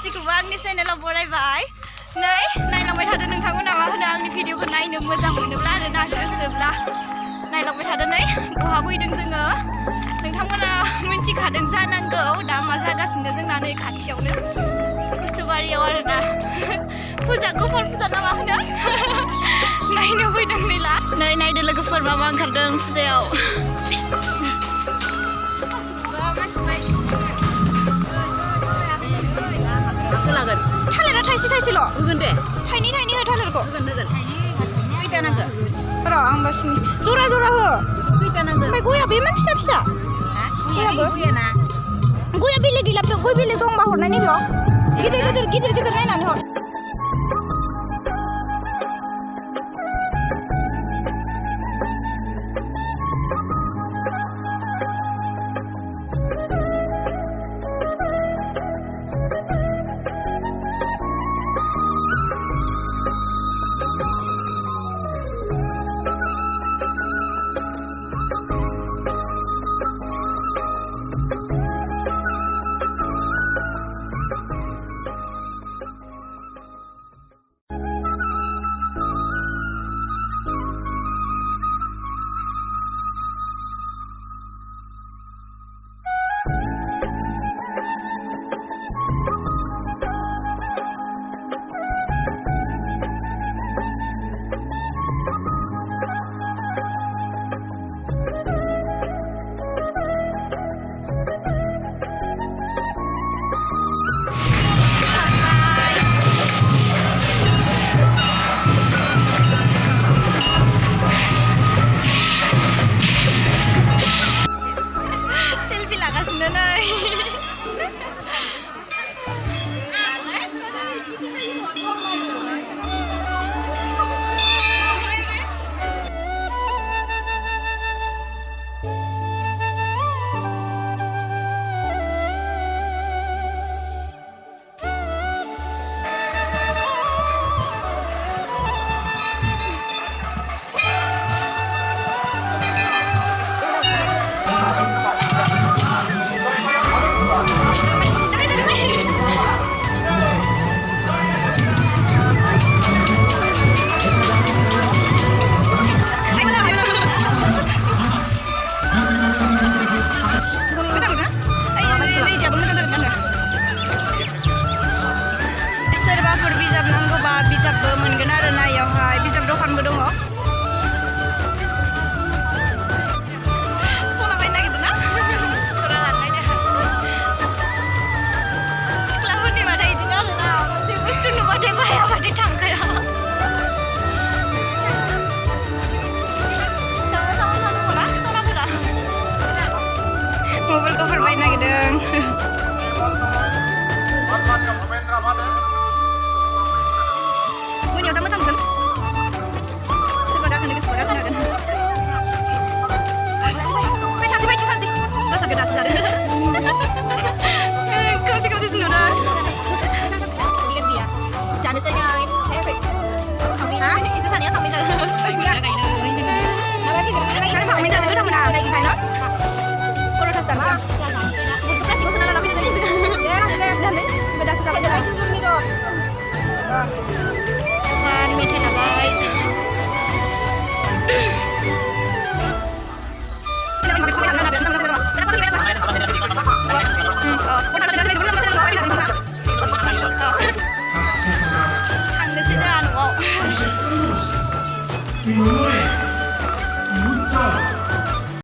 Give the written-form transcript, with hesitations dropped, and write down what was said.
गासिखौबो आंनि चेनेलाव बरायबाय नै नायलांबाय थादो नोंथांमोना मा होनो आंनि भिडिअखौ नायनो मोजां मोनोब्ला आरो ना गोसोब्ला नायलांबाय थादो नै बहा फैदों जोङो नोंथांमोना मिथिखादों जानांगौ दा मा जागासिनो जोंना नै खाथियावनो कुसुबारियाव आरोना फुजा गोपाल फुजा ना मा होनो नायनो फैदों नैला नै नायदो लोगोफोर मा मा ओंखारदों फुजायाव थालिरा थाइसे थाइसेल' होगोन दे थाइनै हो थालिरखौ होगोन खैथा नांगौ र' आं बासिनि जरा हो खैथा नांगौ ओमफ्राय गया बे इमान फिसा फिसा गयाना गया बेलेग गैला गय बेलेग दंबा हरनायनि बेयाव गिदिर नायनानै हर सोरबाफोर बिजाब नांगौबा बिजाबबो मोनगोन आरो ना इयावहाय बिजाब दखानबो दङ सना बायनो नागिरदों ना सना लानो नागिरदों सिख्लाफोरनि बाथाय बिदिनो आरोना मोनसे बुस्थु नुबाथाय बायाबाथाय थांखाया सावना सनाफोरा मबाइलखौफोर बायनो नागिरदों मोनायाव जा मोजां मोनगोन सोरबा गाखोनो गोसोबा गाखोनो हागोन फै थांसै दासो जादों खोमसि नुदों lihat dia jangan saya itu tanya sampai jalan karena sampai jalan itu mana lagi kan kalau tas sama plastik sana tapi ya beda sekali lagi ini kok kan meeting labai Oh,